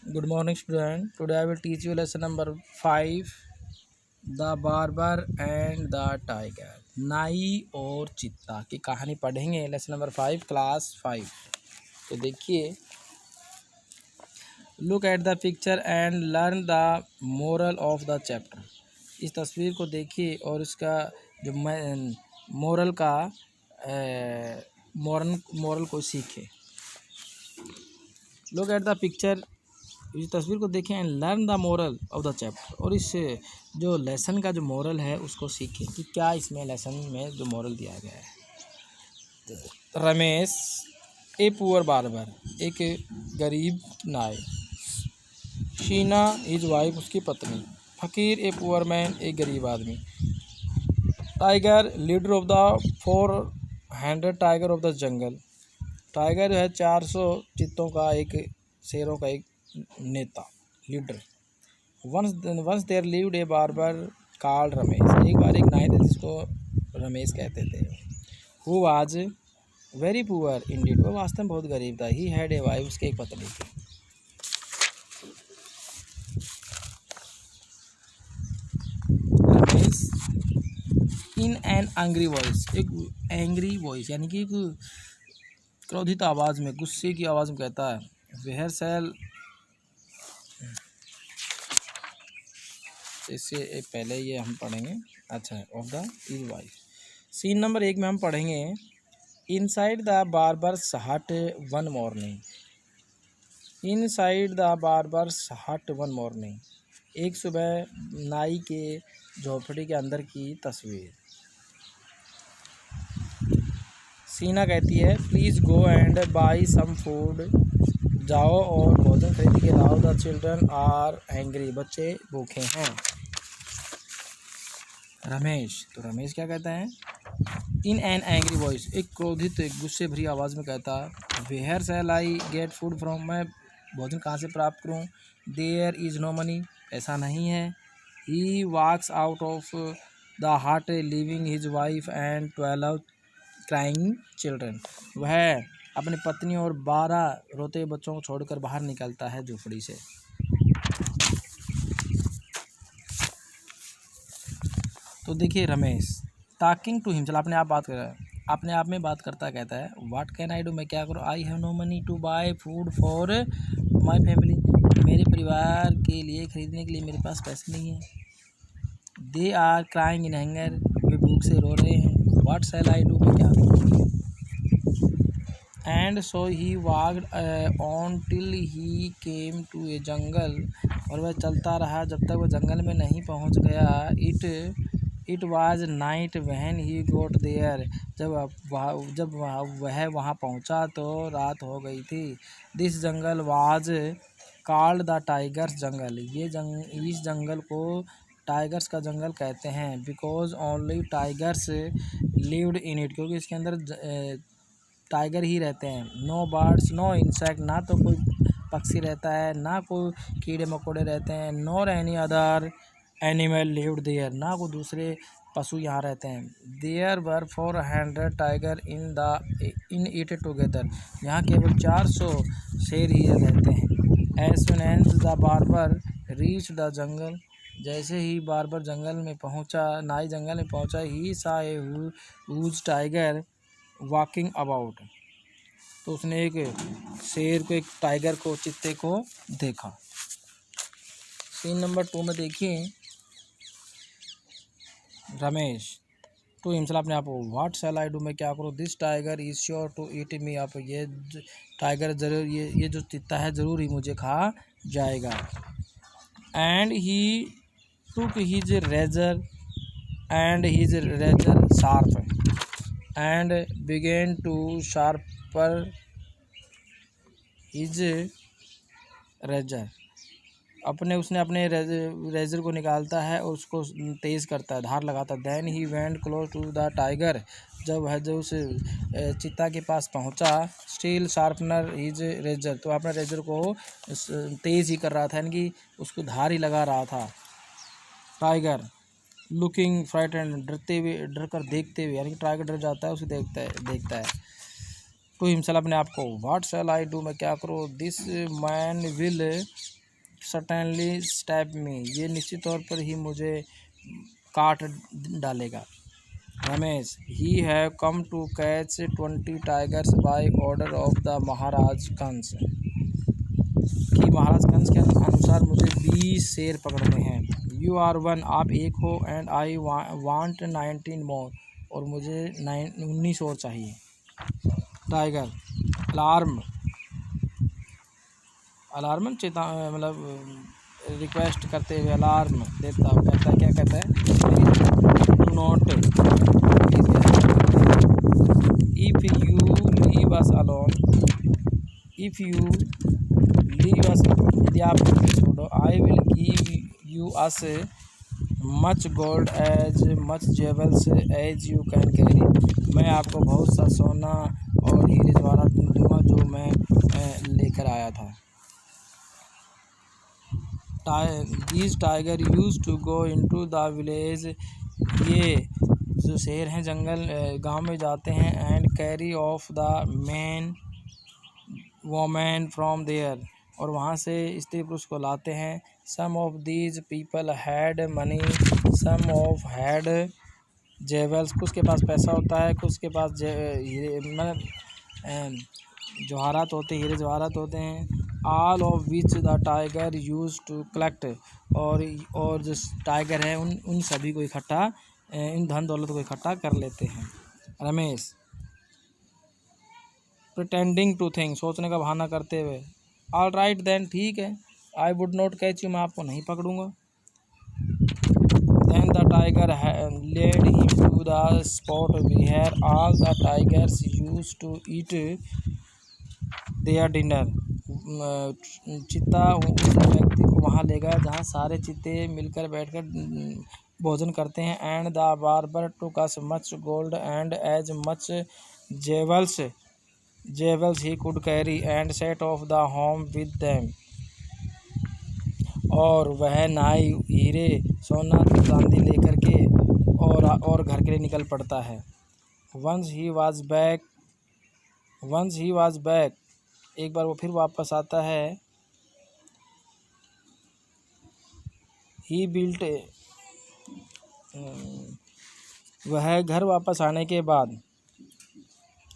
Good morning, student. Today I will teach you lesson number 5, The Barber and the Tiger. नाई और चित्ता की कहानी पढ़ेंगे। Lesson number 5, class 5। तो देखिए, look at the picture and learn the moral of the chapter. इस तस्वीर को देखिए और इसका जो मोरल का मोरल को सीखे। लुक एट द पिक्चर, इस तस्वीर को देखें and learn the moral of the chapter, और इस जो लेसन का जो मोरल है उसको सीखें कि क्या इसमें लेसन में जो मोरल दिया गया है। रमेश ए पुअर बार्बर, एक गरीब नाई। शीना हिज वाइफ, उसकी पत्नी। फ़कीर ए पुअर मैन, एक गरीब आदमी। Tiger leader of the 400 tiger of the jungle, tiger जो है 400 चित्तों का एक शेरों का एक नेता, leader. Once there lived a barber called Ramesh, एक बार एक नाई थे जिसको रमेश कहते थे। Who was very poor indeed, वो वास्तव में बहुत गरीब था। ही हैड ए वाइफ, उसकी एक पत्नी थी। Ramesh in an angry voice, एक एंग्री वॉइस यानी कि एक क्रोधित आवाज़ में, गुस्से की आवाज़ में कहता है। वेयर सेल, इससे पहले ये हम पढ़ेंगे। अच्छा, of the is wife. Scene number 1 में हम पढ़ेंगे inside the barber's hut one morning. Inside the barber's hut one morning, एक सुबह नाई के झोपड़ी के अंदर की तस्वीर। सीना कहती है please go and buy some food, जाओ और भोजन खरीद के लाओ। द चिल्ड्रन आर एंग्री, बच्चे भूखे हैं। रमेश, तो रमेश क्या कहता है इन एन एंग्री वॉइस, एक क्रोधित एक गुस्से भरी आवाज़ में कहता, where shall I get food from, मैं भोजन कहाँ से प्राप्त करूँ। देयर इज़ नो मनी, पैसा नहीं है। ही वॉक्स आउट ऑफ द हट leaving his wife and 12 crying children, वह अपनी पत्नी और 12 रोते बच्चों को छोड़कर बाहर निकलता है झोपड़ी से। तो देखिए रमेश टॉकिंग टू हिमसेल्फ, अपने आप बात कर रहा है, अपने आप में बात करता कहता है व्हाट कैन आई डू, मैं क्या करूँ। I have no money to buy food for my family, मेरे परिवार के लिए खरीदने के लिए मेरे पास पैसे नहीं हैं। They are crying in hunger, वे भूख से रो रहे हैं। व्हाट शैल आई डू, मैं क्या करूँ। And so he walked on till he came to a jungle, और वह चलता रहा जब तक वह जंगल में नहीं पहुंच गया। It was night when he got there, जब वह वहाँ पहुँचा तो रात हो गई थी। This jungle was called the tigers' jungle, इस जंगल को टाइगर्स का जंगल कहते हैं। Because only tigers lived in it, क्योंकि इसके अंदर टाइगर ही रहते हैं। नो बर्ड्स नो इंसेक्ट, ना तो कोई पक्षी रहता है ना कोई कीड़े मकोड़े रहते हैं। Nor any other animal lived there, ना कोई दूसरे पशु यहाँ रहते हैं। There were 400 tiger in it together, यहाँ केवल 400 शेर ही रहते हैं। As soon as the barber reach the jungle, जैसे ही बार्बर जंगल में पहुँचा, नाई जंगल में पहुँचा, ही सा a huge tiger walking about, तो उसने एक शेर को, एक टाइगर को, चित्ते को देखा। सीन नंबर 2 में देखिए रमेश टू हिमसेल्फ, अपने आप को व्हाट शैल आई डू, मैं क्या करूँ। This tiger is sure to eat me up, ये टाइगर जरूर, ये जो चित्ता है ज़रूर ही मुझे खा जाएगा। And he took his razor sharp and began to sharper his razor, उसने अपने रेजर को निकालता है और उसको तेज़ करता है, धार लगाता है। Then he went close to the tiger, जब उस चित्ता के पास पहुंचा। स्टील शार्पनर हिज रेजर, तो अपने रेजर को तेज़ ही कर रहा था, यानी कि उसको धार ही लगा रहा था। टाइगर लुकिंग फ्राइटेंड, डर कर देखते हुए, यानी कि टाइगर डर जाता है, उसे देखता है। टू हिमसेल्फ अपने आप को, व्हाट शैल आई डू, मैं क्या करूँ, this man will certainly stab me, ये निश्चित तौर पर ही मुझे काट डालेगा। Ramesh, he have come to catch 20 tigers by order of the Maharaj Kansa, कि महाराज कंस के अनुसार मुझे 20 शेर पकड़ने हैं। यू आर वन, आप एक हो, एंड आई वांट 19 मोर, और मुझे 19 और चाहिए। टाइगर, अलार्म, अलार्म चेता मतलब रिक्वेस्ट करते हुए अलार्म देता हूँ, कहता है, क्या कहता है, do not, if you leave us alone, if you leave us, यदि आप छोड़ो, I will give you as much gold as much jewels as you can carry, मैं आपको बहुत सा सोना और हीरे जवाहरात दूंगा जो मैं लेकर आया था। These tiger used to go into the village, ये जो शेर हैं जंगल गांव में जाते हैं, and carry off the man women from there, और वहाँ से स्त्री पुरुष को लाते हैं। Some of these people had money, some of had jewels, कुछ के पास पैसा होता है, कुछ के पास जवाहरात होते, हीरे जवाहरात होते हैं। All of which the tiger used to collect, और जो टाइगर है उन सभी को इकट्ठा, इन धन दौलत को इकट्ठा कर लेते हैं। रमेश, प्रिटेंडिंग टू थिंक, सोचने का बहाना करते हुए, ऑल राइट देन, ठीक है, I would not catch you, मैं आपको नहीं पकड़ूंगा। Then the tiger led him to the spot where all the tigers use to eat their dinner, चीता उस व्यक्ति को वहाँ ले गया जहाँ सारे चीते मिलकर बैठकर भोजन करते हैं। And the barber took as much gold and as much jewels he could carry and set off the home with them, और वह नाई हीरे सोना चांदी लेकर के और घर के लिए निकल पड़ता है। वंस ही वाज बैक, एक बार वो फिर वापस आता है। ही बिल्ट, वह घर वापस आने के बाद,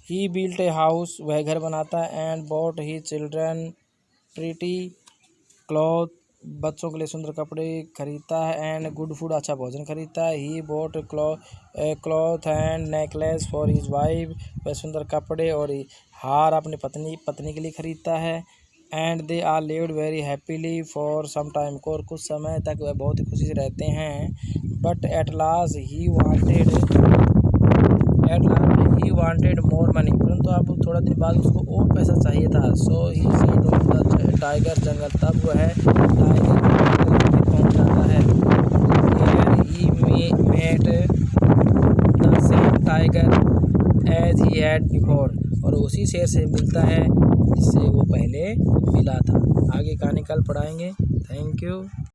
ही बिल्ट ए हाउस, वह घर बनाता है। And bought he children pretty cloth, बच्चों के लिए सुंदर कपड़े खरीदता है। एंड गुड फूड, अच्छा भोजन खरीदता है। He bought cloth and necklace for his wife, वह सुंदर कपड़े और हार अपनी पत्नी के लिए खरीदता है। And they are lived very happily for some time, और कुछ समय तक वह बहुत ही खुशी से रहते हैं। But at last he wanted more money, परंतु अब थोड़ा दिन बाद उसको और पैसा चाहिए था। So he said of the tiger jungle, तब वह टाइगर पहुंच जाता है। Here he met the same tiger as he had before, और उसी शेर से मिलता है जिससे वो पहले मिला था। आगे कहानी कल पढ़ाएंगे। Thank you.